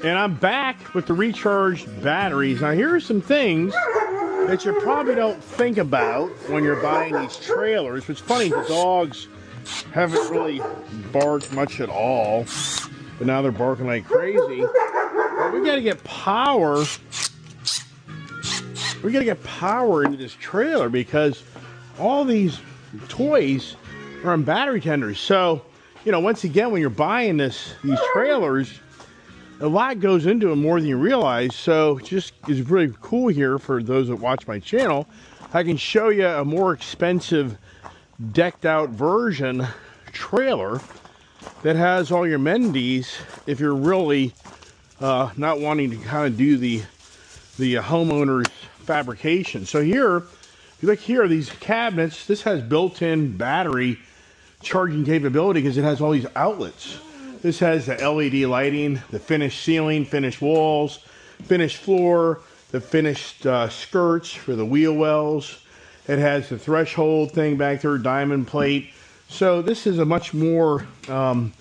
And I'm back with the recharged batteries. Now here are some things that you probably don't think about when you're buying these trailers. It's funny, the dogs haven't really barked much at all, but now they're barking like crazy. But we gotta get power. We gotta get power into this trailer because all these toys are on battery tenders. So, you know, once again, when you're buying these trailers, a lot goes into it more than you realize. So just is really cool here for those that watch my channel. I can show you a more expensive decked out version trailer that has all your amenities if you're really not wanting to kind of do the homeowner's fabrication. So here, if you look here, these cabinets, this has built-in battery charging capability because it has all these outlets. This has the LED lighting, the finished ceiling, finished walls, finished floor, the finished skirts for the wheel wells. It has the threshold thing back there, diamond plate. So this is a much more, you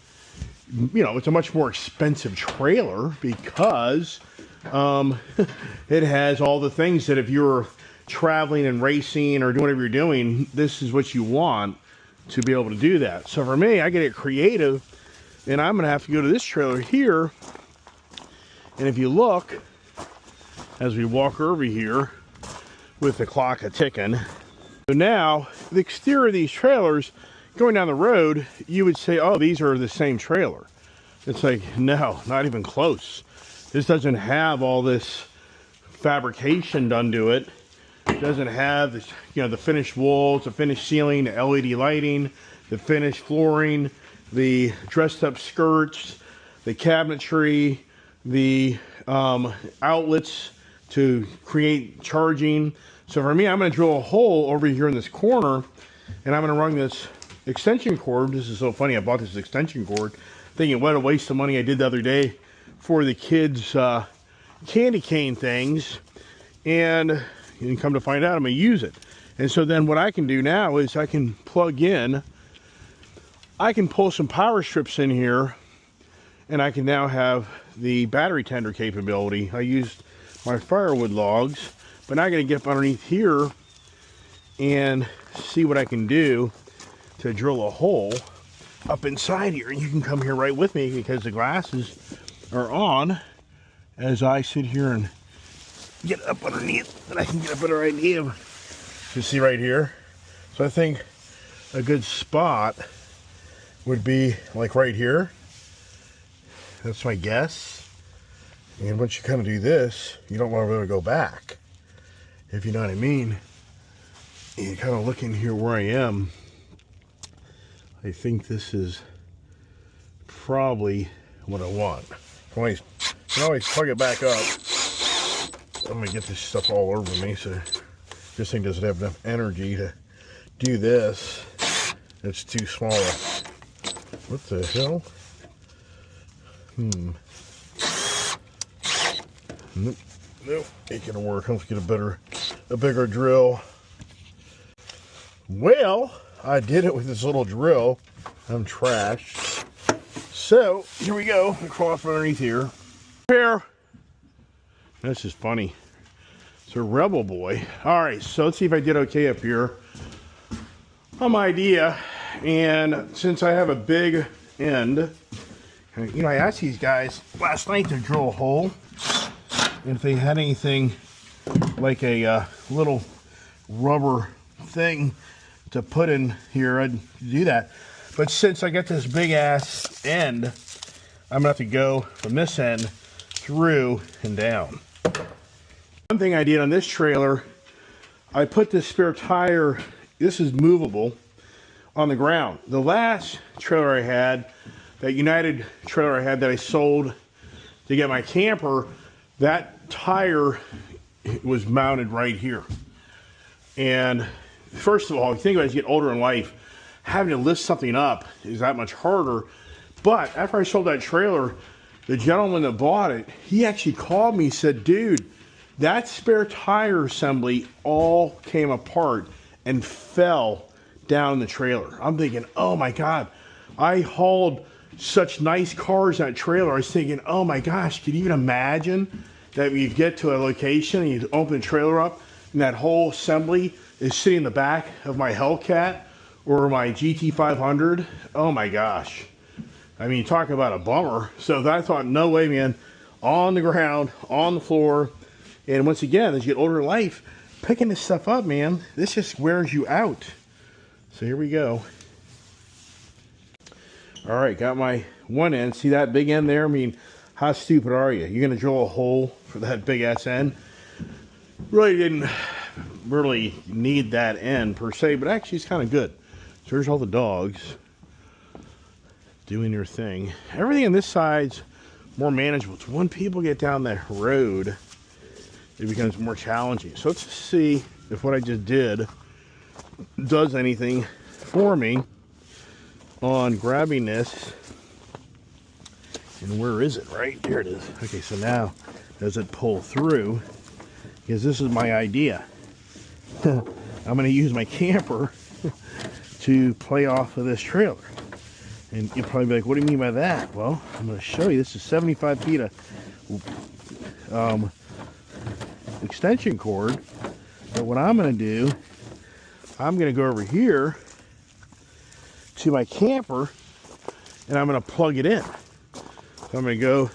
know, it's a much more expensive trailer because it has all the things that if you're traveling and racing or doing whatever you're doing, this is what you want to be able to do that. So for me, I get it creative. And I'm going to have to go to this trailer here. And if you look, as we walk over here with the clock a-ticking. So now, the exterior of these trailers, going down the road, you would say, oh, these are the same trailer. It's like, no, not even close. This doesn't have all this fabrication done to it. It doesn't have this, you know, the finished walls, the finished ceiling, the LED lighting, the finished flooring, the dressed up skirts, the cabinetry, the outlets to create charging. So for me, I'm going to drill a hole over here in this corner and I'm going to run this extension cord. This is so funny. I bought this extension cord thinking what a waste of money I did the other day for the kids candy cane things, and come to find out I'm going to use it. And so then what I can do now is I can plug in, I can pull some power strips in here, and I can now have the battery tender capability. I used my firewood logs, but now I gotta get up underneath here and see what I can do to drill a hole up inside here. And you can come here right with me because the glasses are on as I sit here and get up underneath, and I can get up under right here. You see right here? So I think a good spot would be like right here. That's my guess. And once you kind of do this, you don't want to really go back, if you know what I mean. And you kind of look in here where I am. I think this is probably what I want. You can always plug it back up. I'm gonna get this stuff all over me, so this thing doesn't have enough energy to do this. It's too small. What the hell? Nope, ain't gonna work. Let's get a bigger drill. Well, I did it with this little drill. I'm trashed. So here we go. Crawl up underneath here. Here. This is funny. It's a Rebel Boy. All right, so let's see if I did okay up here. Idea, and since I have a big end, you know, I asked these guys last night to drill a hole, and if they had anything like a little rubber thing to put in here, I'd do that. But since I got this big ass end, I'm gonna have to go from this end through and down. One thing I did on this trailer, I put this spare tire, this is movable, on the ground. The last trailer I had, that United trailer I had that I sold to get my camper, that tire was mounted right here. And first of all, if you think about it, as you get older in life, having to lift something up is that much harder. But after I sold that trailer, the gentleman that bought it, he actually called me and said, dude, that spare tire assembly all came apart and fell down the trailer. I'm thinking, oh my God, I hauled such nice cars in that trailer. I was thinking, oh my gosh, could you even imagine that you get to a location and you open the trailer up and that whole assembly is sitting in the back of my Hellcat or my GT500? Oh my gosh. I mean, talk about a bummer. So I thought, no way, man. On the ground, on the floor. And once again, as you get older in life, picking this stuff up, man, this just wears you out. So here we go. All right, got my one end. See that big end there? I mean, how stupid are you? You're gonna drill a hole for that big ass end? Really didn't really need that end per se, but actually it's kind of good. So there's all the dogs doing their thing. Everything on this side's more manageable. So when people get down that road, it becomes more challenging. So let's see if what I just did does anything for me on grabbing this. And where is it? Right there it is. Okay, so now does it pull through? Because this is my idea. I'm going to use my camper to play off of this trailer. And you'll probably be like, what do you mean by that? Well, I'm going to show you. This is 75 feet of extension cord. But what I'm going to do, I'm going to go over here to my camper and I'm going to plug it in. So I'm going to go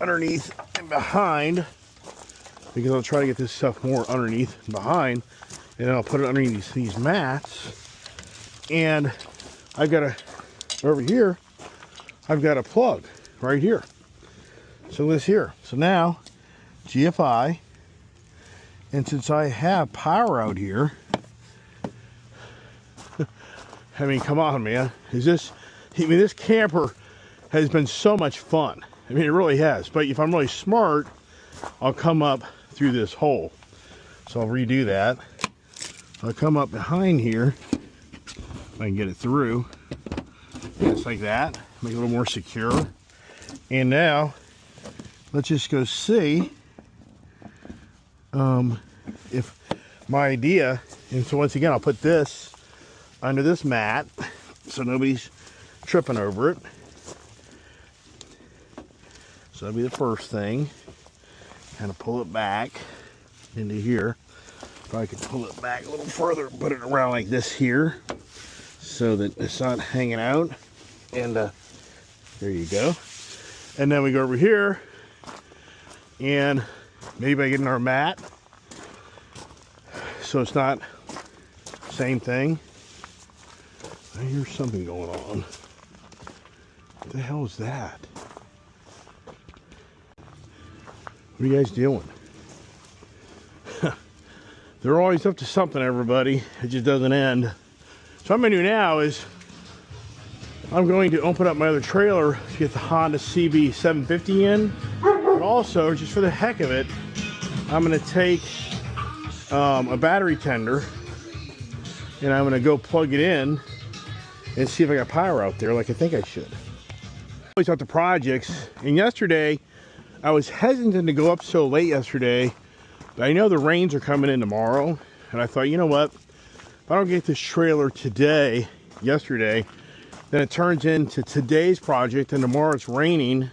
underneath and behind, because I'll try to get this stuff more underneath and behind, and then I'll put it underneath these mats. And I've got over here, I've got a plug right here. So this here. So now, GFI, and since I have power out here, I mean, come on, man. This camper has been so much fun. I mean, it really has. But if I'm really smart, I'll come up through this hole. So I'll redo that. I'll come up behind here. If I can get it through. Just like that. Make it a little more secure. And now, let's just go see if my idea, and so once again, I'll put this under this mat so nobody's tripping over it. So that'll be the first thing. Kind of pull it back into here. If I could pull it back a little further, put it around like this here so that it's not hanging out. And there you go. And then we go over here and maybe by getting our mat so it's not same thing. I hear something going on. What the hell is that? What are you guys doing? They're always up to something, everybody. It just doesn't end. So what I'm going to do now is I'm going to open up my other trailer to get the Honda CB750 in. But also, just for the heck of it, I'm going to take a battery tender and I'm going to go plug it in and see if I got power out there like I think I should. I always out to projects, and yesterday I was hesitant to go up so late yesterday, but I know the rains are coming in tomorrow, and I thought, you know what, if I don't get this trailer yesterday, then it turns into today's project, and tomorrow it's raining,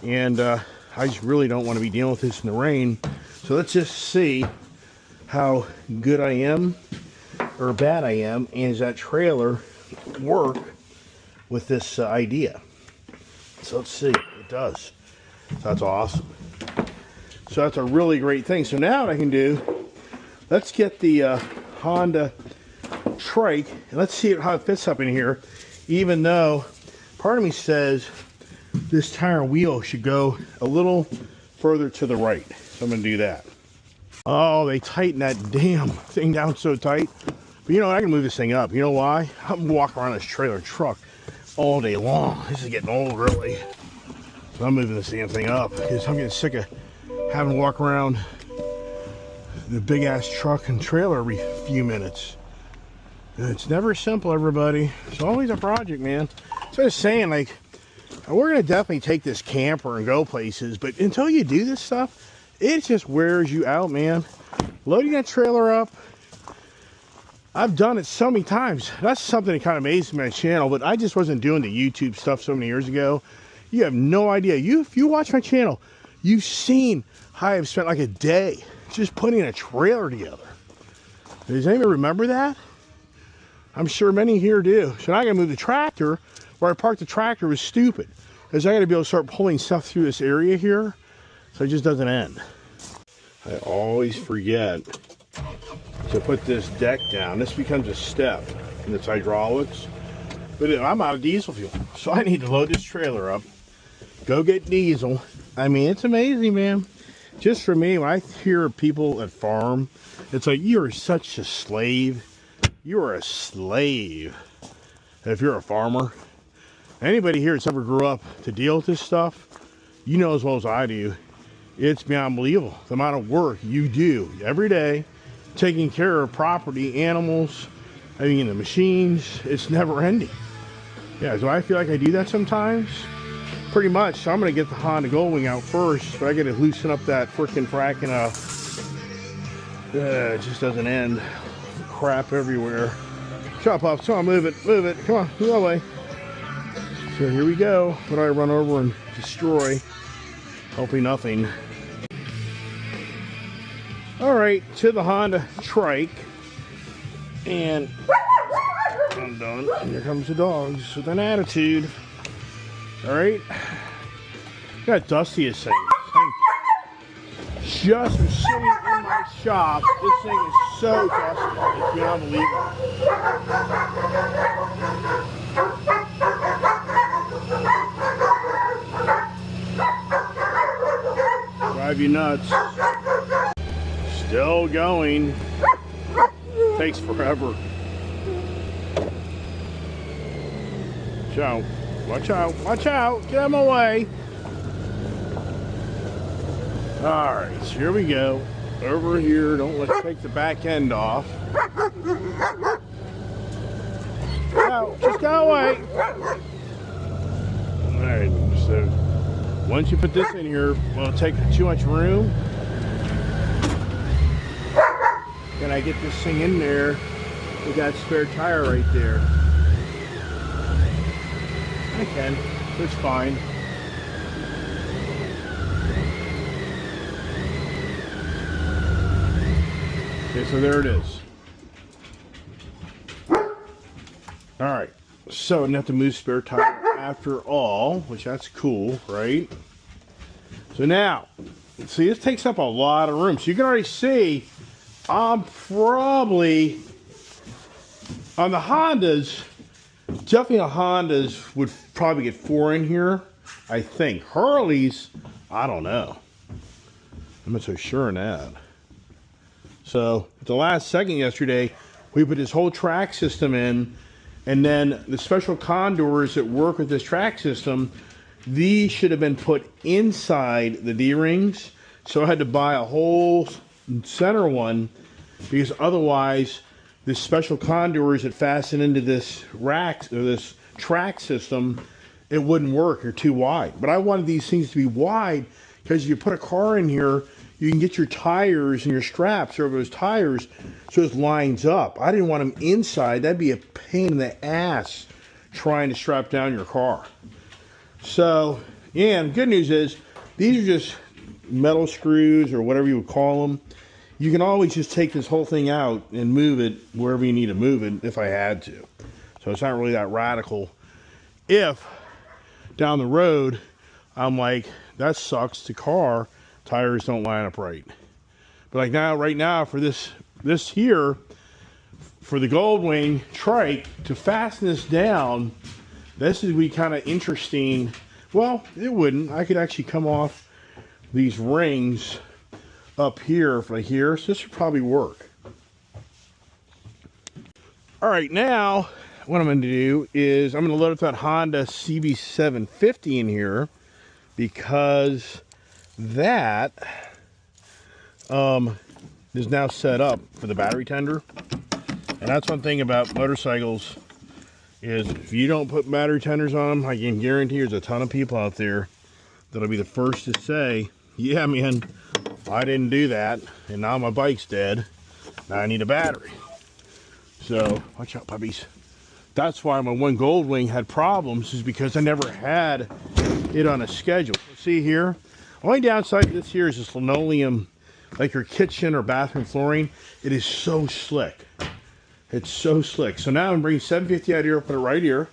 and I just really don't want to be dealing with this in the rain. So let's just see how good I am or bad I am, and does that trailer work with this idea. So let's see, it does. So that's awesome. So that's a really great thing. So now what I can do, let's get the Honda trike and let's see how it fits up in here, even though part of me says this tire wheel should go a little further to the right. So I'm going to do that. Oh, they tighten that damn thing down so tight. But you know, I can move this thing up. You know why? I'm walking around this trailer truck all day long. This is getting old, really. So I'm moving this damn thing up because I'm getting sick of having to walk around the big ass truck and trailer every few minutes. And it's never simple, everybody. It's always a project, man. So I was saying, like, we're gonna definitely take this camper and go places, but until you do this stuff, it just wears you out, man. Loading that trailer up, I've done it so many times. That's something that kind of amazes my channel, but I just wasn't doing the YouTube stuff so many years ago. You have no idea. If you watch my channel, you've seen how I've spent like a day just putting a trailer together. Does anybody remember that? I'm sure many here do. So now I gotta move the tractor. Where I parked the tractor was stupid, because I gotta be able to start pulling stuff through this area here, so it just doesn't end. I always forget to put this deck down. This becomes a step in its hydraulics. But I'm out of diesel fuel, so I need to load this trailer up, go get diesel. I mean, it's amazing, man. Just for me, when I hear people at farm, it's like, you are such a slave. You are a slave if you're a farmer. Anybody here that's ever grew up to deal with this stuff, you know as well as I do, it's beyond unbelievable the amount of work you do every day taking care of property, animals, I mean the machines. It's never ending. Yeah, so I feel like I do that sometimes. Pretty much. So I'm going to get the Honda Goldwing out first, but I got to loosen up that freaking fracking it just doesn't end. Crap everywhere. Chop off. So I'll move it. Come on, move away. So here we go. What do I run over and destroy? Hopefully nothing. Alright, to the Honda Trike. And I'm done. And here comes the dogs with an attitude. Alright. Look how dusty this thing is. Just from sitting in my shop, this thing is so dusty. It's beyond believable. Drive you nuts. Still going. Takes forever. Watch out. Watch out. Watch out. Get out of my way. Alright, so here we go. Over here. Let's take the back end off. No, just go away. Alright, so once you put this in here, will it take too much room? Can I get this thing in there with that spare tire right there? I can. It's fine. Okay, so there it is. Alright, so I didn't have to move spare tire after all, which that's cool, right? So now, see, this takes up a lot of room. So you can already see I'm probably on the Hondas, definitely the Hondas would probably get 4 in here, I think. Harleys, I don't know. I'm not so sure on that. So at the last second yesterday, we put this whole track system in, and then the special condors that work with this track system, these should have been put inside the D-rings. So I had to buy a whole center one, because otherwise the special condors that fasten into this rack or this track system, it wouldn't work. They're too wide. But I wanted these things to be wide, because if you put a car in here, you can get your tires and your straps over those tires so it lines up. I didn't want them inside. That'd be a pain in the ass trying to strap down your car. So, yeah, and the good news is these are just metal screws or whatever you would call them. You can always just take this whole thing out and move it wherever you need to move it if I had to. So it's not really that radical. If down the road I'm like, that sucks, the car tires don't line up right. But like now, right now for this here, for the Goldwing trike, to fasten this down, this would be kind of interesting. Well, it wouldn't. I could actually come off these rings up here, right here. So this would probably work. All right, now what I'm going to do is I'm going to load up that Honda CB750 in here, because that is now set up for the battery tender. And that's one thing about motorcycles, is if you don't put battery tenders on them, I can guarantee there's a ton of people out there that'll be the first to say, yeah man, I didn't do that, and now my bike's dead, now I need a battery. So watch out, puppies. That's why my one Goldwing had problems, is because I never had it on a schedule. See here, only downside to this here is this linoleum, like your kitchen or bathroom flooring. It is so slick. It's so slick. So now I'm bringing 750 out here, put it right here.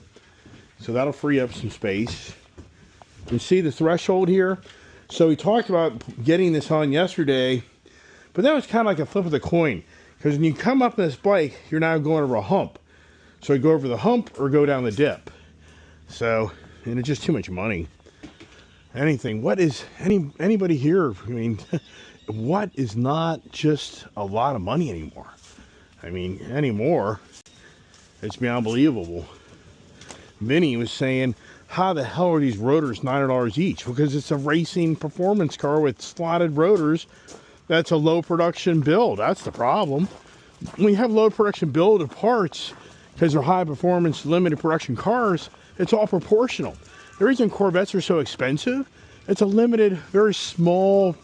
So that'll free up some space. You see the threshold here? So we talked about getting this on yesterday, but that was kind of like a flip of the coin. Because when you come up this bike, you're now going over a hump. So I go over the hump or go down the dip. So, and it's just too much money. Anything. What is, anybody here, I mean, what is not just a lot of money anymore? I mean, anymore, it's been unbelievable. Vinny was saying, how the hell are these rotors $900 each? Because it's a racing performance car with slotted rotors. That's a low production build. That's the problem. When you have low production build of parts, because they're high performance, limited production cars, it's all proportional. The reason Corvettes are so expensive, it's a limited, very small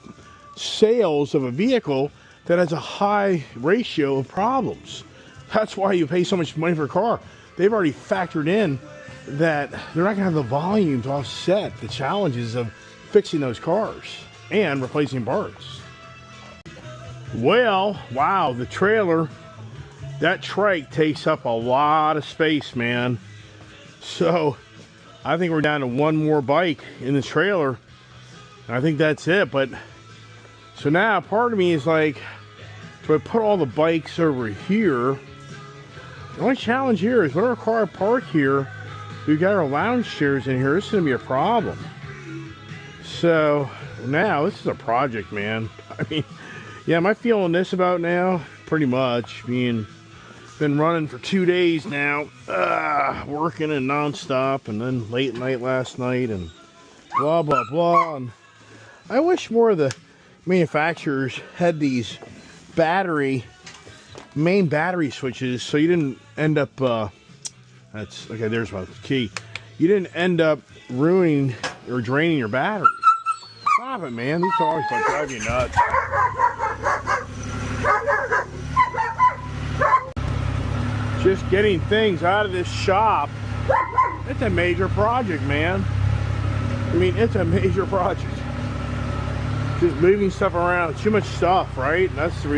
sales of a vehicle that has a high ratio of problems. That's why you pay so much money for a car. They've already factored in that they're not gonna have the volume to offset the challenges of fixing those cars and replacing parts. Well, wow, the trailer, that trike takes up a lot of space, man. So I think we're down to one more bike in the trailer. I think that's it. But so now part of me is like, do I put all the bikes over here? The only challenge here is whatever car I park here, we've got our lounge chairs in here. This is gonna be a problem. So now this is a project, man. I mean, yeah, am I feeling this about now? Pretty much. I mean, been running for 2 days now, working and nonstop, and then late night last night, and blah blah blah. And I wish more of the manufacturers had these main battery switches, so you didn't end up. That's okay. There's my key. You didn't end up ruining or draining your battery. Stop it, man. These dogs like drive you nuts. Just getting things out of this shop, it's a major project, man. I mean, it's a major project. Just moving stuff around, too much stuff, right? That's the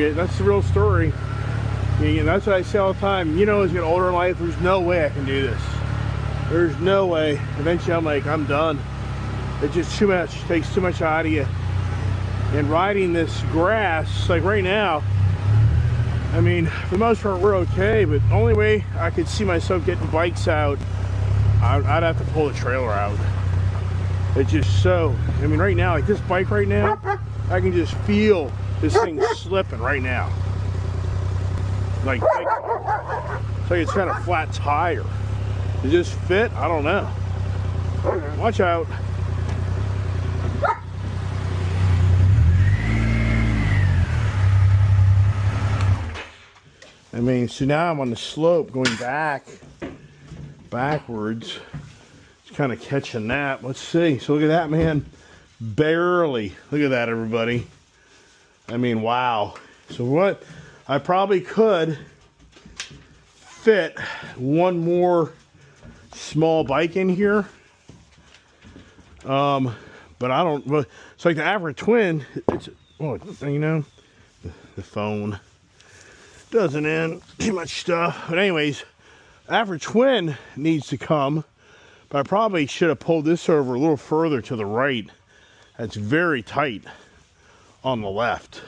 real story. I mean, that's what I say all the time. You know, as you get older in life, there's no way I can do this. There's no way. Eventually, I'm like, I'm done. It's just too much. It takes too much out of you. And riding this grass, like right now, I mean, for the most part, we're okay, but the only way I could see myself getting bikes out, I'd have to pull the trailer out. It's just so, I mean, right now, like this bike right now, I can just feel this thing slipping right now. Like it's like it's kind of flat tire. Does this fit? I don't know. Watch out. I mean, so now I'm on the slope going backwards. It's kind of catching that. Let's see. So look at that, man. Barely. Look at that, everybody. I mean, wow. So what? I probably could fit one more small bike in here. But I don't. Well, it's like the Africa Twin. It's, well, you know, the phone doesn't end too much stuff. But anyways, Africa Twin needs to come. But I probably should have pulled this over a little further to the right. That's very tight on the left.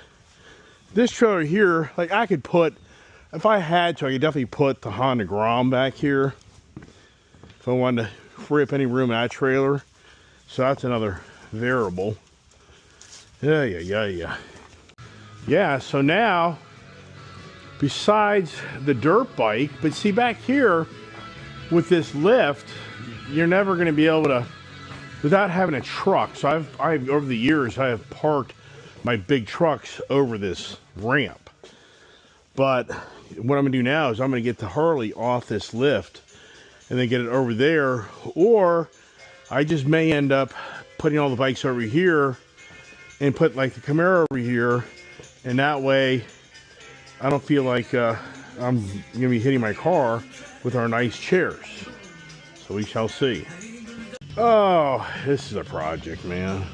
This trailer here, like I could put, if I had to, I could definitely put the Honda Grom back here. If I wanted to free up any room in that trailer. So that's another variable. Yeah. So now, besides the dirt bike, but see back here with this lift, you're never going to be able to, without having a truck. So I've over the years, I have parked my big trucks over this ramp. But what I'm going to do now is I'm going to get the Harley off this lift and then get it over there. Or I just may end up putting all the bikes over here and put like the Camaro over here. And that way I don't feel like I'm gonna be hitting my car with our nice chairs. So we shall see. Oh, this is a project, man.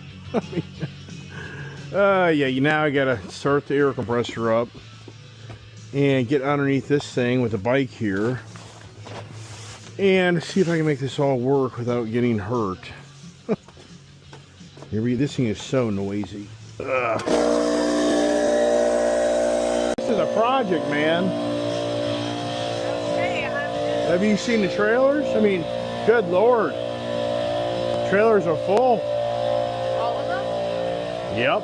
Yeah, now I gotta start the air compressor up and get underneath this thing with the bike here and see if I can make this all work without getting hurt. This thing is so noisy. Ugh. This is a project, man. Have you seen the trailers? I mean, good Lord. Trailers are full. All of them? Yep.